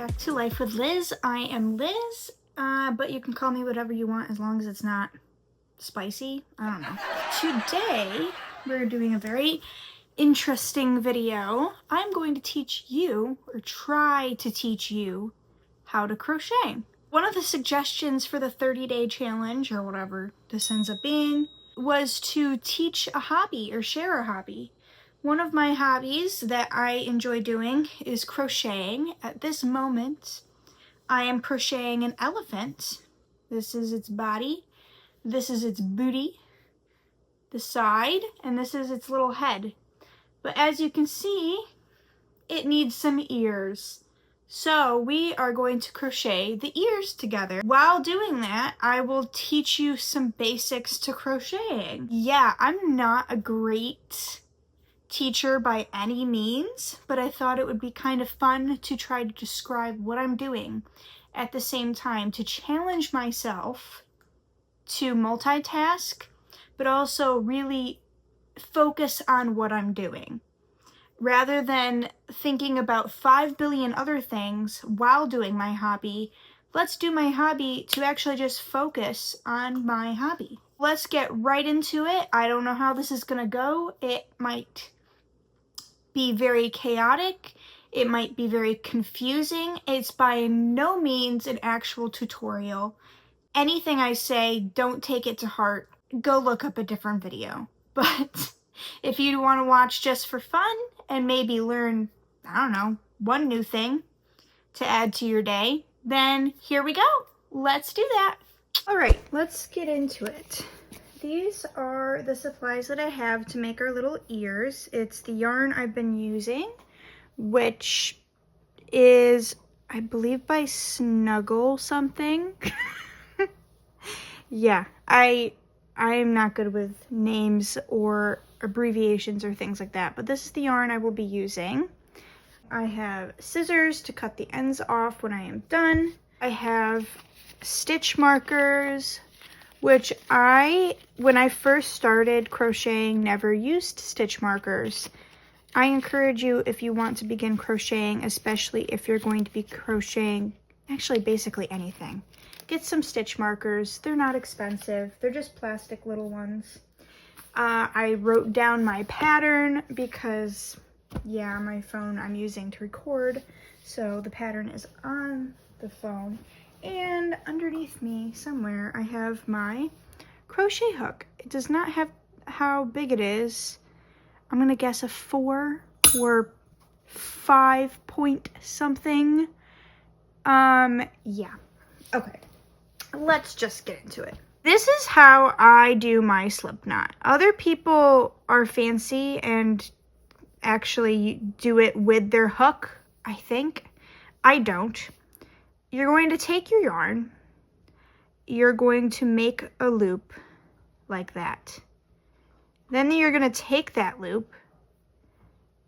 back to Life with Liz. I am Liz, but you can call me whatever you want as long as it's not spicy. I don't know. Today, we're doing a very interesting video. I'm going to teach you, or try to teach you, how to crochet. One of the suggestions for the 30-day challenge, or whatever this ends up being, was to teach a hobby or share a hobby. One of my hobbies that I enjoy doing is crocheting. At this moment, I am crocheting an elephant. This is its body, this is its booty, the side, and this is its little head. But as you can see, it needs some ears. So we are going to crochet the ears together. While doing that, I will teach you some basics to crocheting. Yeah, I'm not a great teacher by any means, but I thought it would be kind of fun to try to describe what I'm doing at the same time, to challenge myself to multitask, but also really focus on what I'm doing. Rather than thinking about 5 billion other things while doing my hobby, let's do my hobby to actually just focus on my hobby. Let's get right into it. I don't know how this is gonna go. It might be very chaotic. It might be very confusing. It's by no means an actual tutorial. Anything I say, don't take it to heart. Go look up a different video. But if you want to watch just for fun and maybe learn, I don't know, one new thing to add to your day, then here we go. Let's do that. All right, let's get into it. These are the supplies that I have to make our little ears. It's the yarn I've been using, which is, I believe, by Snuggle something. Yeah, I'm not good with names or abbreviations or things like that, but this is the yarn I will be using. I have scissors to cut the ends off when I am done. I have stitch markers, which when I first started crocheting, never used stitch markers. I encourage you, if you want to begin crocheting, especially if you're going to be crocheting actually basically anything, get some stitch markers. They're not expensive. They're just plastic little ones. I wrote down my pattern because, yeah, my phone I'm using to record, so the pattern is on the phone. And underneath me somewhere I have my crochet hook. It does not have how big it is. I'm gonna guess a 4 or 5 point something. Yeah. Okay. Let's just get into it. This is how I do my slip knot. Other people are fancy and actually do it with their hook, I think. I don't. You're going to take your yarn, you're going to make a loop like that. Then you're going to take that loop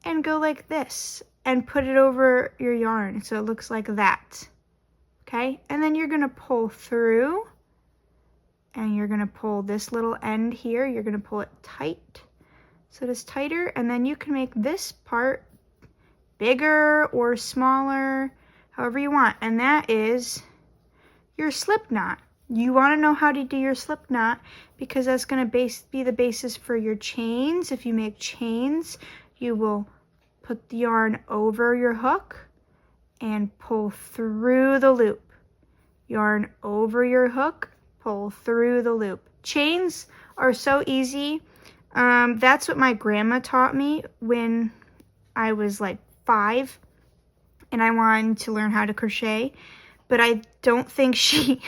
and go like this and put it over your yarn so it looks like that. Okay? And then you're going to pull through and you're going to pull this little end here. You're going to pull it tight so it is tighter, and then you can make this part bigger or smaller, however you want, and that is your slip knot. You want to know how to do your slip knot because that's going to be the basis for your chains. If you make chains, you will put the yarn over your hook and pull through the loop. Yarn over your hook, pull through the loop. Chains are so easy. That's what my grandma taught me when I was like 5 and I wanted to learn how to crochet, but I don't think she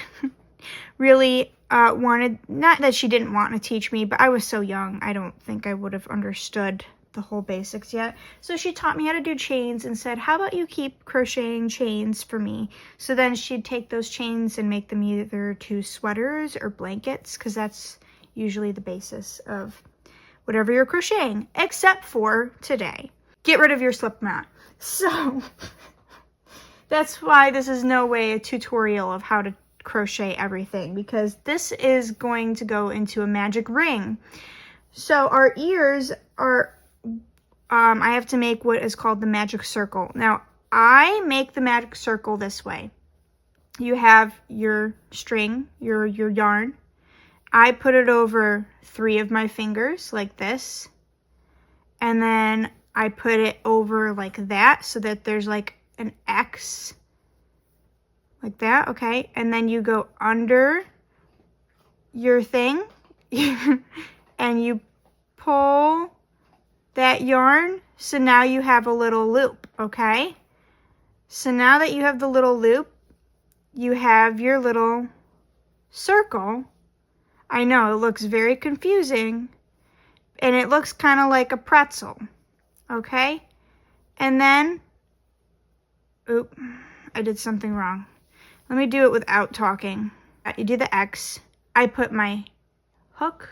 really wanted, not that she didn't want to teach me, but I was so young, I don't think I would have understood the whole basics yet. So she taught me how to do chains and said, how about you keep crocheting chains for me? So then she'd take those chains and make them either to sweaters or blankets, because that's usually the basis of whatever you're crocheting, except for today. Get rid of your slip knot. So that's why this is no way a tutorial of how to crochet everything, because this is going to go into a magic ring. So our ears are, I have to make what is called the magic circle. Now, I make the magic circle this way. You have your string, your yarn. I put it over 3 of my fingers like this. And then I put it over like that so that there's like an X. Like that, okay? And then you go under your thing and you pull that yarn. So now you have a little loop, okay? So now that you have the little loop, you have your little circle. I know, it looks very confusing. And it looks kind of like a pretzel, okay? And then, oop, I did something wrong. Let me do it without talking. You do the X. I put my hook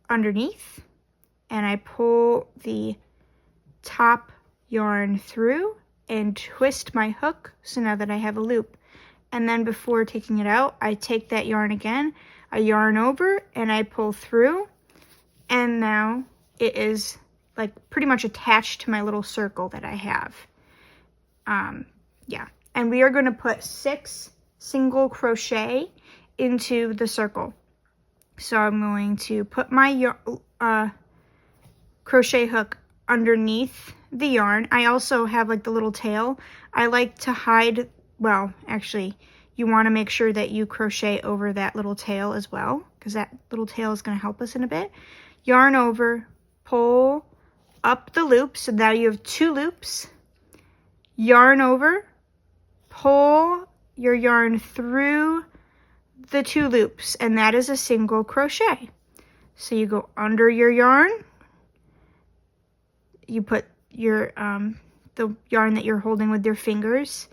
underneath, and I pull the top yarn through and twist my hook, so now that I have a loop. And then before taking it out, I take that yarn again, I yarn over, and I pull through, and now it is like pretty much attached to my little circle that I have. Yeah, and we are going to put 6 single crochet into the circle. So I'm going to put my crochet hook underneath the yarn. I also have like the little tail. I like to hide, well, actually, you want to make sure that you crochet over that little tail as well, because that little tail is going to help us in a bit. Yarn over, pull up the loop, so now you have 2 loops. Yarn over, pull your yarn through the 2 loops, and that is a single crochet. So you go under your yarn, you put your the yarn that you're holding with your fingers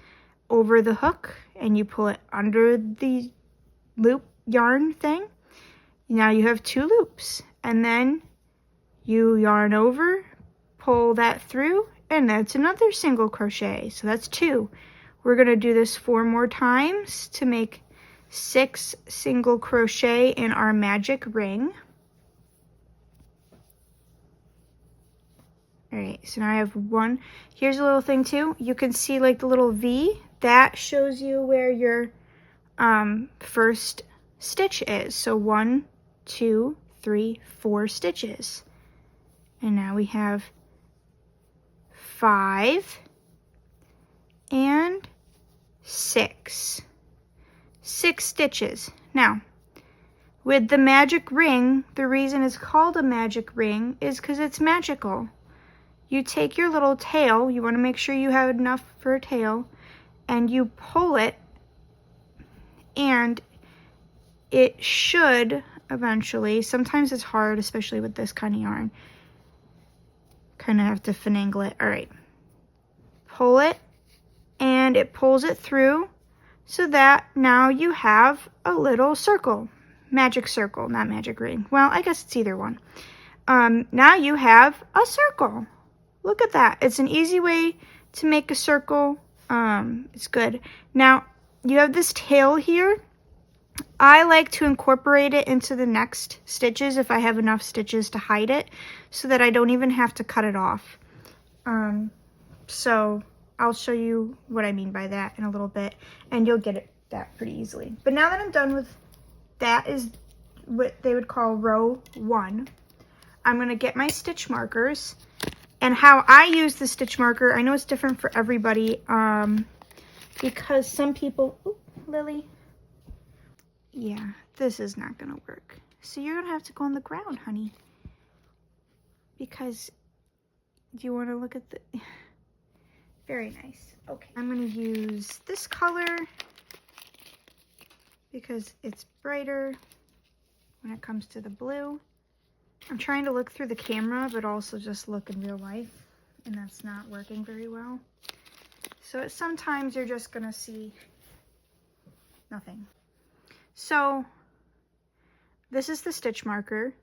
over the hook, and you pull it under the loop yarn thing. Now you have 2 loops, and then you yarn over, pull that through, and that's another single crochet. So that's 2. We're going to do this 4 more times to make 6 single crochet in our magic ring. All right, so now I have 1. Here's a little thing too. You can see like the little V. That shows you where your first stitch is. So 1, 2, 3, 4 stitches. And now we have 5 and 6. 6 stitches. Now, with the magic ring, the reason it's called a magic ring is because it's magical. You take your little tail, you want to make sure you have enough for a tail, and you pull it, and it should eventually, sometimes it's hard, especially with this kind of yarn, kind of have to finagle it. All right, pull it, and it pulls it through, so that now you have a little circle. Magic circle, not magic ring. Well, I guess it's either one. Now you have a circle. Look at that. It's an easy way to make a circle. It's good. Now, you have this tail here. I like to incorporate it into the next stitches if I have enough stitches to hide it, so that I don't even have to cut it off. So I'll show you what I mean by that in a little bit, and you'll get that pretty easily. But now that I'm done with that, is what they would call row 1. I'm going to get my stitch markers, and how I use the stitch marker, I know it's different for everybody, because some people, ooh, Lily, yeah, this is not going to work. So you're going to have to go on the ground, honey, because do you want to look at the, very nice. Okay, I'm going to use this color because it's brighter when it comes to the blue. I'm trying to look through the camera, but also just look in real life, and that's not working very well. So sometimes you're just gonna see nothing. So this is the stitch marker.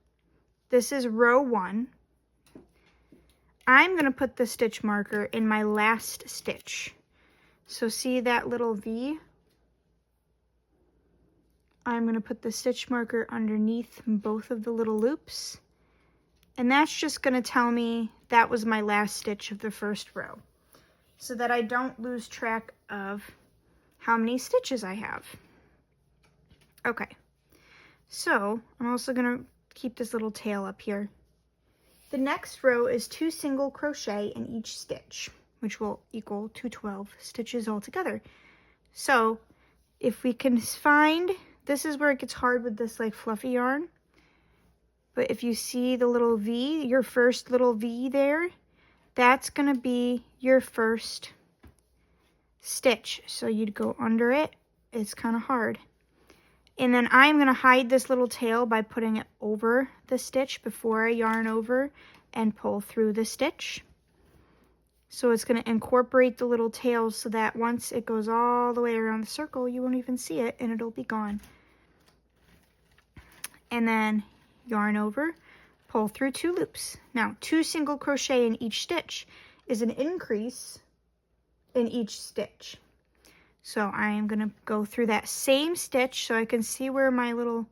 This is row 1. I'm gonna put the stitch marker in my last stitch. So see that little V? I'm gonna put the stitch marker underneath both of the little loops. And that's just going to tell me that was my last stitch of the first row. so that I don't lose track of how many stitches I have. Okay, so I'm also gonna keep this little tail up here. The next row is 2 single crochet in each stitch, which will equal to 12 stitches altogether. So if we can find, this is where it gets hard with this like fluffy yarn, but if you see the little V, your first little V there, that's gonna be your first stitch. So you'd go under it. It's kind of hard. And then I'm going to hide this little tail by putting it over the stitch before I yarn over and pull through the stitch. So it's going to incorporate the little tail so that once it goes all the way around the circle, you won't even see it and it'll be gone. And then yarn over, pull through 2 loops. Now, 2 single crochet in each stitch is an increase in each stitch. So I am going to go through that same stitch so I can see where my little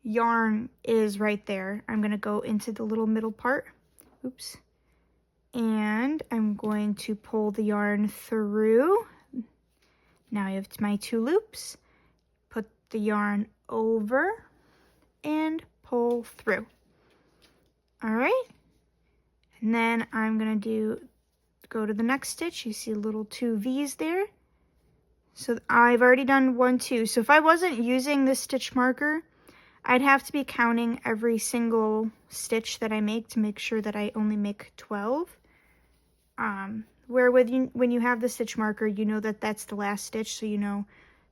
yarn is right there. I'm going to go into the little middle part. Oops. And I'm going to pull the yarn through. Now I have my 2 loops. Put the yarn over and pull through. All right. And then I'm going to go to the next stitch. You see little 2 V's there. So I've already done 1, 2. So if I wasn't using this stitch marker, I'd have to be counting every single stitch that I make to make sure that I only make 12. Where when you have the stitch marker, you know that that's the last stitch, so you know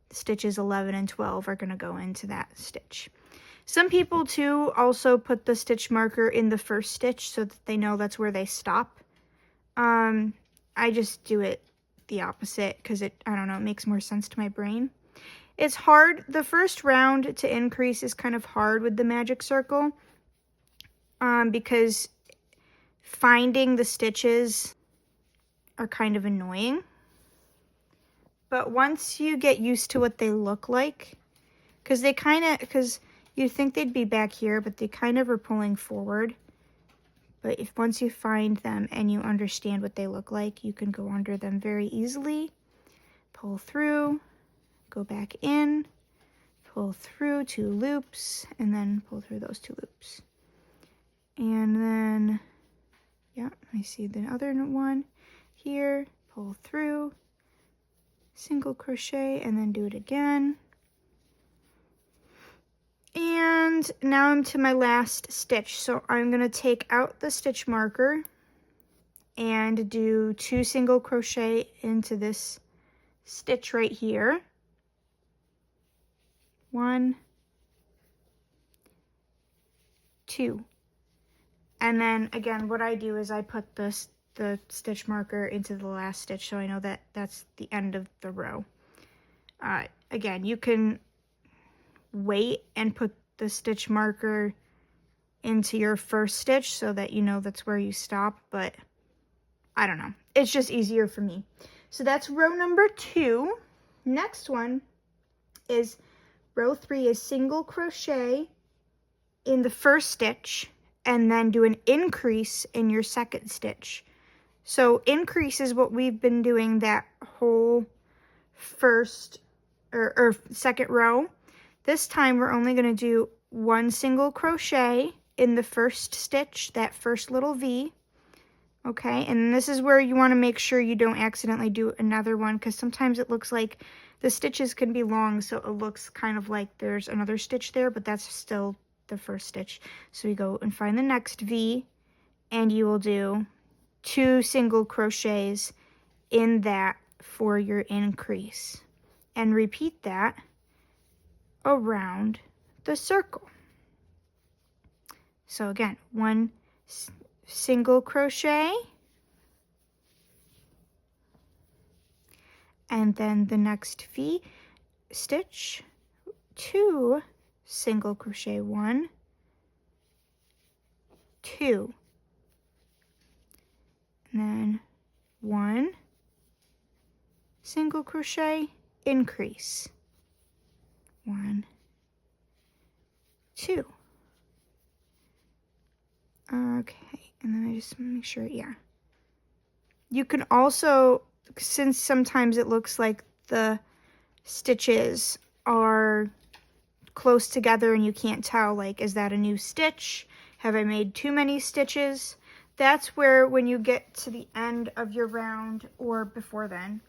the stitches 11 and 12 are going to go into that stitch. Some people too also put the stitch marker in the first stitch so that they know that's where they stop. I just do it the opposite because I don't know, it makes more sense to my brain. It's hard. The first round to increase is kind of hard with the magic circle because finding the stitches are kind of annoying. But once you get used to what they look like, because you think they'd be back here, but they kind of are pulling forward. But once you find them and you understand what they look like, you can go under them very easily. Pull through, go back in, pull through 2 loops, and then pull through those 2 loops. And then, yeah, I see the other one here. Pull through, single crochet, and then do it again. And now I'm to my last stitch. So I'm going to take out the stitch marker and do 2 single crochet into this stitch right here. 1, 2. And then again, what I do is I put the stitch marker into the last stitch so I know that that's the end of the row. Again, you can wait and put the stitch marker into your first stitch so that you know that's where you stop, but I don't know. It's just easier for me. So that's row number 2. Next one is row 3 is single crochet in the first stitch and then do an increase in your second stitch. So increase is what we've been doing that whole first or second row. This time we're only going to do 1 single crochet in the first stitch, that first little V. Okay, and this is where you want to make sure you don't accidentally do another one, because sometimes it looks like the stitches can be long, so it looks kind of like there's another stitch there, but that's still the first stitch. So you go and find the next V, and you will do 2 single crochets in that for your increase. And repeat that around the circle. So again, 1 single crochet, and then the next V stitch, 2 single crochet, 1, 2, and then 1 single crochet, increase, 1, 2. Okay, and then I just want to make sure, yeah. You can also since sometimes it looks like the stitches are close together and you can't tell, like, is that a new stitch? Have I made too many stitches? That's where, when you get to the end of your round or before then,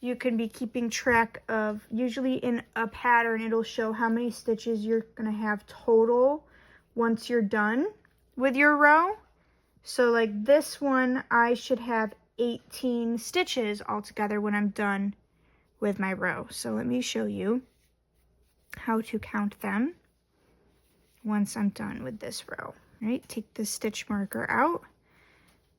you can be keeping track of, usually in a pattern, it'll show how many stitches you're gonna have total once you're done with your row. So like this one, I should have 18 stitches altogether when I'm done with my row. So let me show you how to count them once I'm done with this row. All right, take the stitch marker out,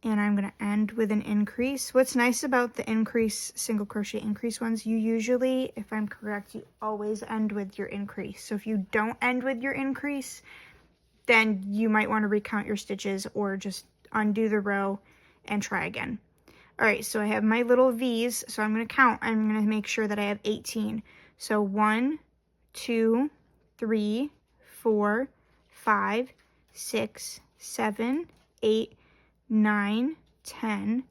and I'm going to end with an increase. What's nice about the increase, single crochet increase ones, you usually, if I'm correct, you always end with your increase. So if you don't end with your increase, then you might want to recount your stitches or just undo the row and try again. All right, so I have my little V's, so I'm going to count. I'm going to make sure that I have 18. So 1, 2, 3, 4, 5, 6, 7, 8, 9, 10,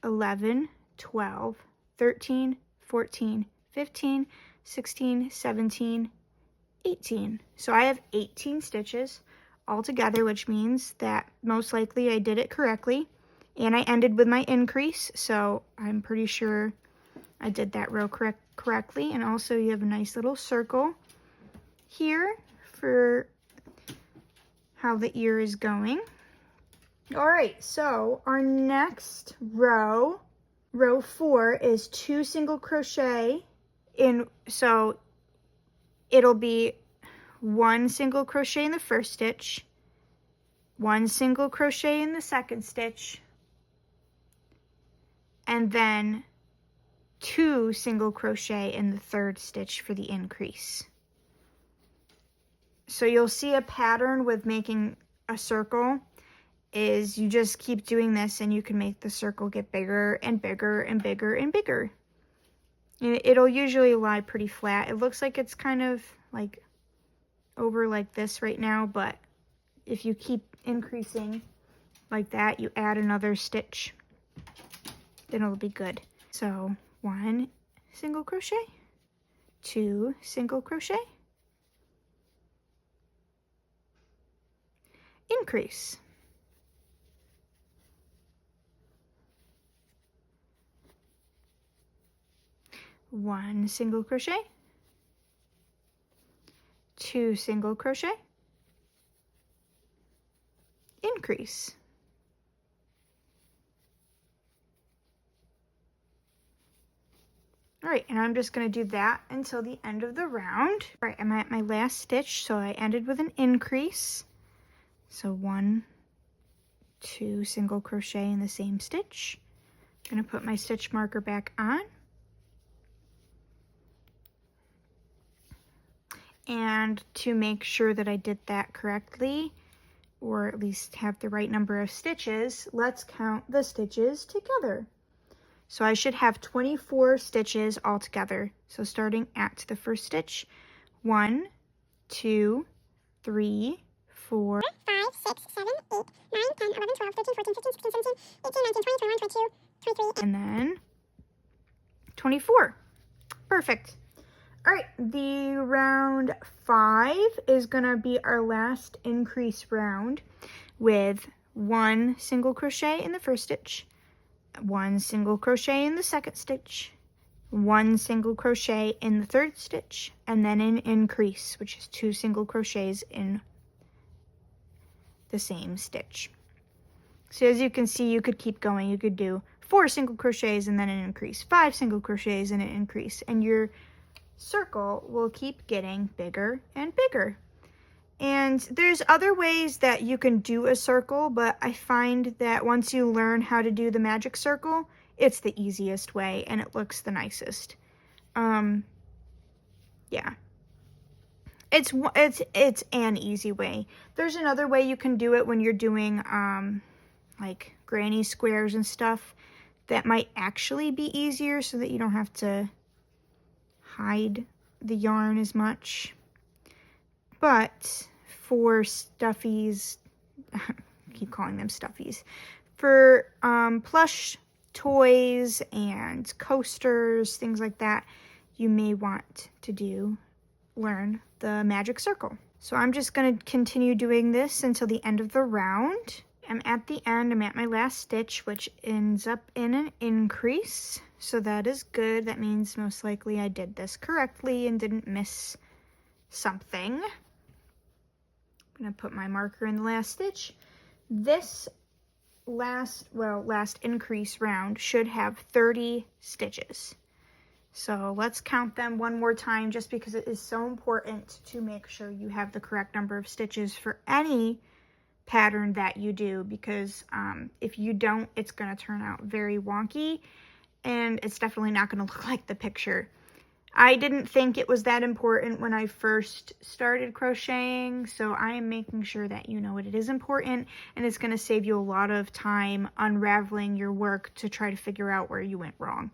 11, 12, 13, 14, 15, 16, 17, 18. So I have 18 stitches altogether, which means that most likely I did it correctly. And I ended with my increase, so I'm pretty sure I did that row correctly. And also you have a nice little circle here for how the ear is going. All right, so our next row, row 4, is 2 single crochet in, so it'll be 1 single crochet in the first stitch, 1 single crochet in the second stitch, and then 2 single crochet in the third stitch for the increase. So you'll see a pattern with making a circle is you just keep doing this and you can make the circle get bigger and bigger and bigger and bigger. And it'll usually lie pretty flat. It looks like it's kind of like over like this right now, but if you keep increasing like that, you add another stitch, then it'll be good. So 1 single crochet, 2 single crochet, increase, 1 single crochet, 2 single crochet, increase, all right, and I'm just going to do that until the end of the round. All right, I'm at my last stitch, so I ended with an increase. So 1, 2 single crochet in the same stitch. I'm going to put my stitch marker back on. And to make sure that I did that correctly, or at least have the right number of stitches, let's count the stitches together. So I should have 24 stitches all together. So starting at the first stitch, 1, 2, 3, 4, 5, 6, 7, 8, 9, 10, 11, 12, 13, 14, 15, 16, 17, 18, 19, 20, 21, 22, 23, and then 24. Perfect. All right, the round 5 is gonna be our last increase round with 1 single crochet in the first stitch, 1 single crochet in the second stitch, 1 single crochet in the third stitch, and then an increase, which is 2 single crochets in the same stitch. So as you can see, you could keep going. You could do 4 single crochets and then an increase, 5 single crochets and an increase, and your circle will keep getting bigger and bigger. And there's other ways that you can do a circle, but I find that once you learn how to do the magic circle, it's the easiest way and it looks the nicest. Yeah. It's an easy way. There's another way you can do it when you're doing like granny squares and stuff that might actually be easier so that you don't have to hide the yarn as much. But for stuffies, I keep calling them stuffies, for plush toys and coasters, things like that, you may want to learn the magic circle. So I'm just going to continue doing this until the end of the round. I'm at the end, I'm at my last stitch, which ends up in an increase. So that is good. That means most likely I did this correctly and didn't miss something. I'm going to put my marker in the last stitch. This last increase round should have 30 stitches. So let's count them one more time, just because it is so important to make sure you have the correct number of stitches for any pattern that you do, because if you don't, it's going to turn out very wonky and it's definitely not going to look like the picture. I didn't think it was that important when I first started crocheting, so I am making sure that you know it is important, and it's going to save you a lot of time unraveling your work to try to figure out where you went wrong.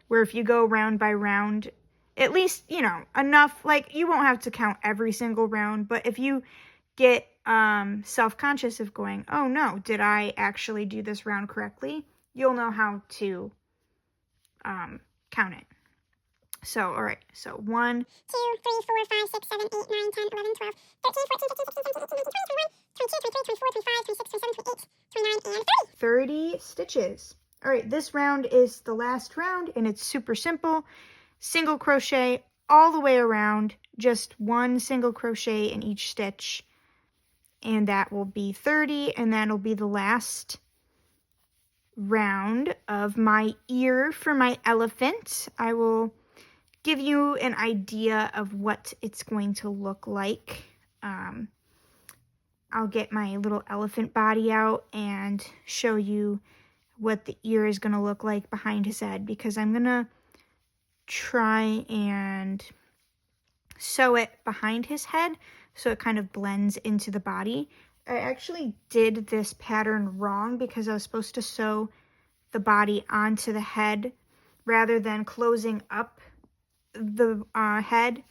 Where if you go round by round, at least, you know, enough, like, you won't have to count every single round, but if you get self-conscious of going, oh no, did I actually do this round correctly? You'll know how to count it. So, all right, so 1, 2, 3, 4, 5, 6, 7, 8, 9, 10, 11, 12, 13, 14, 15, 16, 17, 18, 19, 20, 21, 22, 23, 24, 25, 26, 27, 28, 29, and 30 stitches. All right, this round is the last round, and it's super simple. Single crochet all the way around, just one single crochet in each stitch, and that will be 30, and that'll be the last round of my ear for my elephant. I will give you an idea of what it's going to look like. I'll get my little elephant body out and show you what the ear is going to look like behind his head, because I'm going to try and sew it behind his head so it kind of blends into the body. I actually did this pattern wrong because I was supposed to sew the body onto the head rather than closing up the head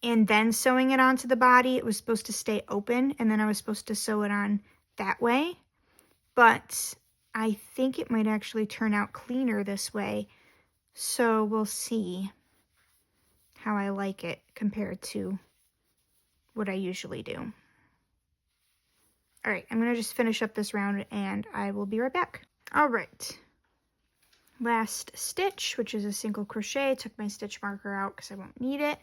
and then sewing it onto the body. It was supposed to stay open, and then I was supposed to sew it on that way. But I think it might actually turn out cleaner this way. So we'll see how I like it compared to what I usually do. All right, I'm going to just finish up this round and I will be right back. All right. Last stitch, which is a single crochet. Took my stitch marker out because I won't need it.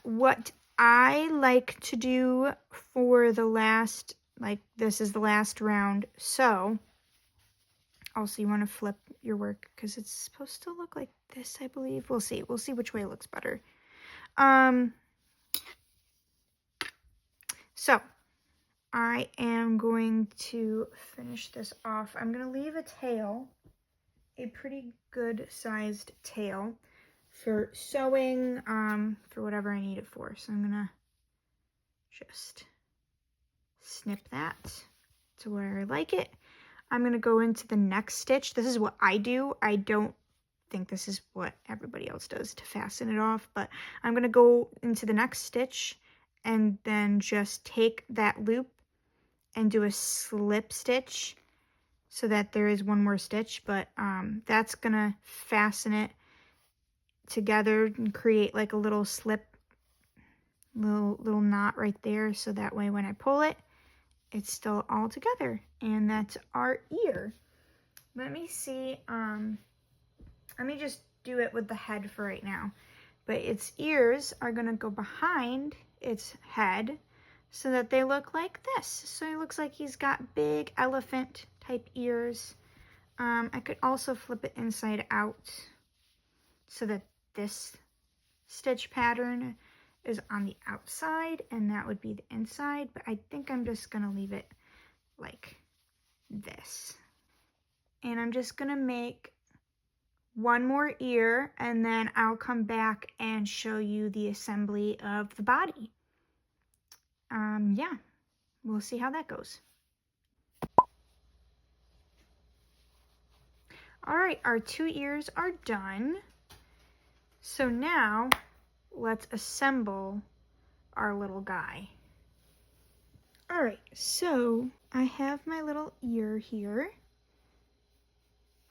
What I like to do for the last, like, this is the last round, so also you want to flip your work because it's supposed to look like this, I believe. We'll see which way looks better. So I am going to finish this off. I'm going to leave a tail, a pretty good sized tail for sewing, for whatever I need it for. So I'm gonna just snip that to where I like it. I'm gonna go into the next stitch. This is what I do. I don't think this is what everybody else does to fasten it off, but I'm gonna go into the next stitch and then just take that loop and do a slip stitch so that there is one more stitch, but that's gonna fasten it together and create like a little slip, little knot right there, so that way when I pull it, it's still all together. And that's our ear. Let me see, let me just do it with the head for right now. But its ears are gonna go behind its head so that they look like this. So it looks like he's got big elephant type ears. I could also flip it inside out so that this stitch pattern is on the outside and that would be the inside, but I think I'm just gonna leave it like this. And I'm just gonna make one more ear and then I'll come back and show you the assembly of the body. Yeah, we'll see how that goes. All right, our 2 ears are done. So now let's assemble our little guy. All right, so I have my little ear here.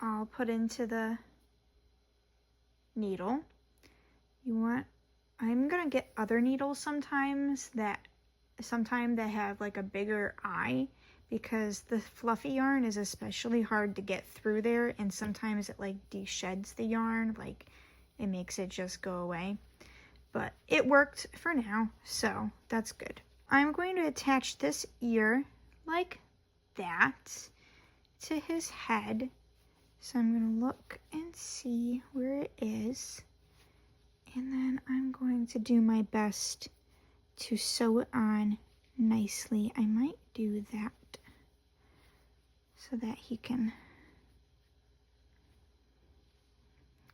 I'll put into the needle. I'm gonna get other needles sometimes that have like a bigger eye, because the fluffy yarn is especially hard to get through there, and sometimes it like de-sheds the yarn, like it makes it just go away. But it worked for now, so that's good. I'm going to attach this ear like that to his head. So I'm going to look and see where it is. And then I'm going to do my best to sew it on nicely. I might do that so that he can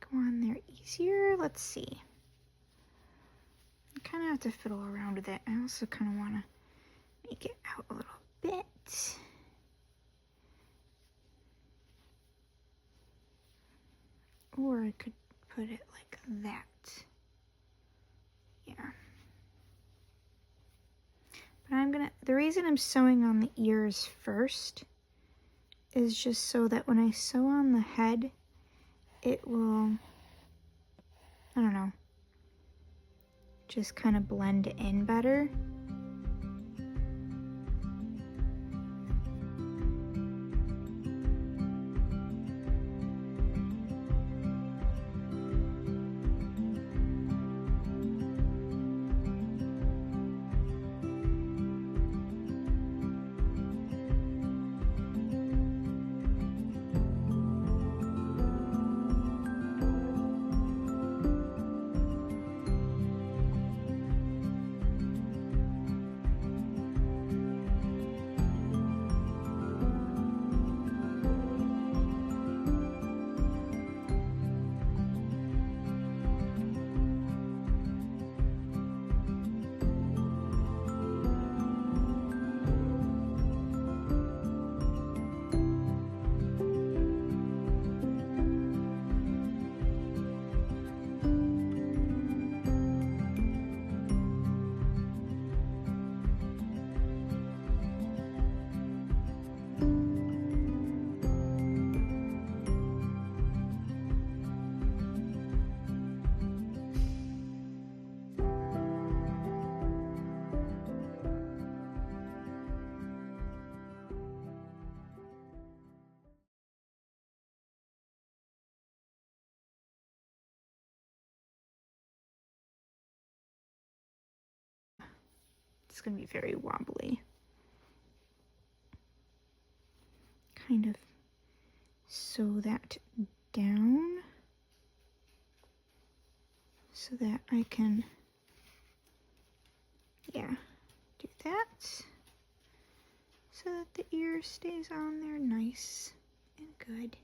go on there easier. Let's see. I kind of have to fiddle around with it. I also kind of want to make it out a little bit. Or I could put it like that. Yeah. But the reason I'm sewing on the ears first is just so that when I sew on the head, it will, I don't know, just kind of blend in better. It's going to be very wobbly. Kind of sew that down so that I can, yeah, do that so that the ear stays on there nice and good.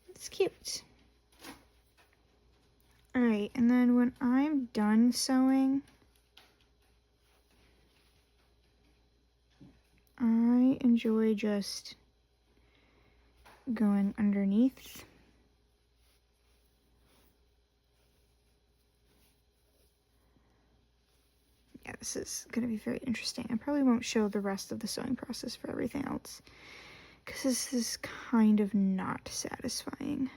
It's cute. Alright, and then when I'm done sewing, I enjoy just going underneath. Yeah, this is going to be very interesting. I probably won't show the rest of the sewing process for everything else, because this is kind of not satisfying.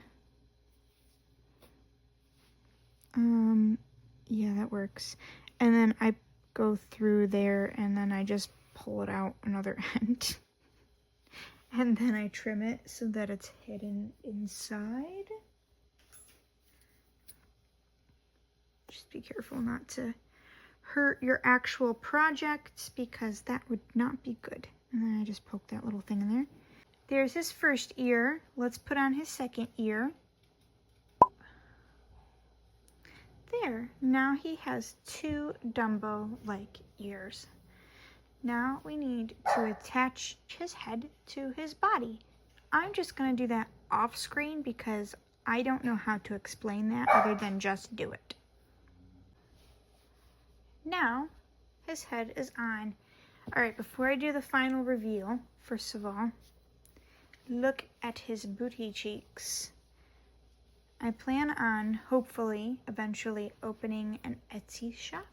Yeah, that works. And then I go through there and then I just pull it out another end. And then I trim it so that it's hidden inside. Just be careful not to hurt your actual project, because that would not be good. And then I just poke that little thing in there. There's his first ear. Let's put on his second ear. There, now he has two Dumbo-like ears. Now we need to attach his head to his body. I'm just going to do that off screen because I don't know how to explain that other than just do it. Now his head is on. Alright, before I do the final reveal, first of all, look at his booty cheeks. I plan on, hopefully, eventually opening an Etsy shop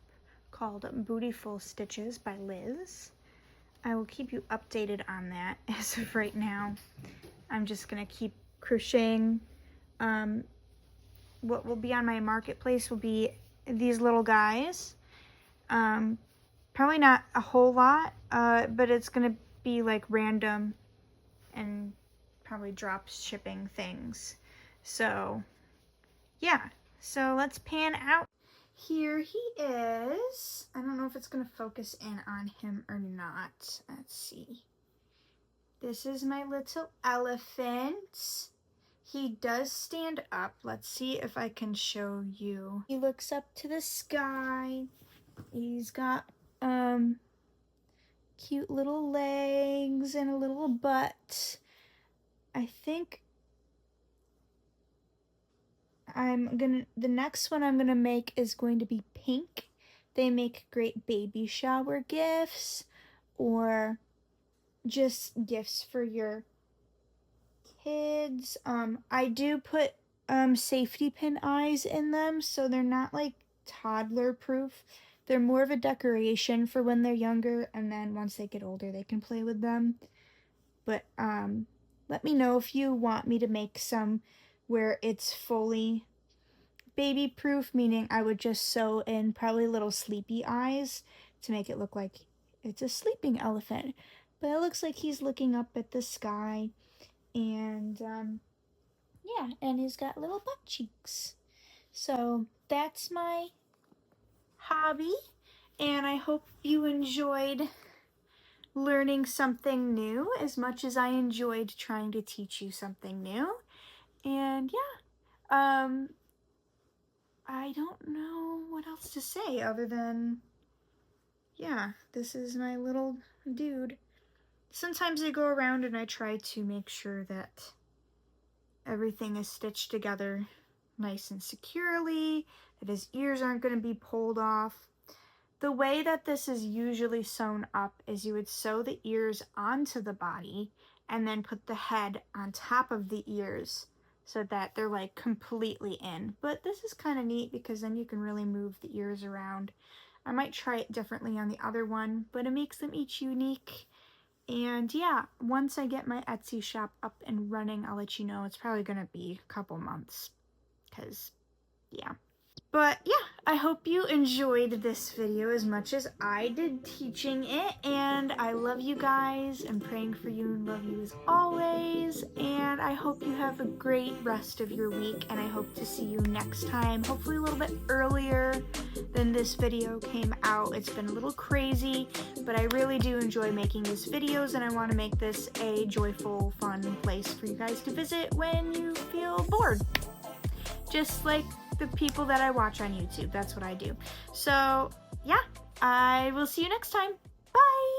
called Bootyful Stitches by Liz. I will keep you updated on that. As of right now, I'm just gonna keep crocheting. What will be on my marketplace will be these little guys. Probably not a whole lot, but it's gonna be like random and probably drop shipping things. So yeah, so let's pan out. Here he is. I don't know if it's gonna focus in on him or not. Let's see. This is my little elephant. He does stand up. Let's see if I can show you. He looks up to the sky. He's got cute little legs and a little butt. I think the next one I'm gonna make is going to be pink. They make great baby shower gifts or just gifts for your kids. I do put safety pin eyes in them, so they're not like toddler proof. They're more of a decoration for when they're younger, and then once they get older they can play with them. But let me know if you want me to make some where it's fully baby proof, meaning I would just sew in probably little sleepy eyes to make it look like it's a sleeping elephant. But it looks like he's looking up at the sky, and yeah, and he's got little butt cheeks. So that's my hobby, and I hope you enjoyed learning something new as much as I enjoyed trying to teach you something new. And yeah, I don't know what else to say other than, yeah, this is my little dude. Sometimes I go around and I try to make sure that everything is stitched together nice and securely, that his ears aren't going to be pulled off. The way that this is usually sewn up is you would sew the ears onto the body and then put the head on top of the ears so that they're like completely in. But this is kind of neat because then you can really move the ears around. I might try it differently on the other one, but it makes them each unique. And yeah, once I get my Etsy shop up and running, I'll let you know. It's probably going to be a couple months because, yeah. But yeah, I hope you enjoyed this video as much as I did teaching it, and I love you guys. I'm praying for you and love you as always, and I hope you have a great rest of your week, and I hope to see you next time, hopefully a little bit earlier than this video came out. It's been a little crazy, but I really do enjoy making these videos, and I want to make this a joyful, fun place for you guys to visit when you feel bored. Just like the people that I watch on YouTube. That's what I do. So yeah, I will see you next time. Bye!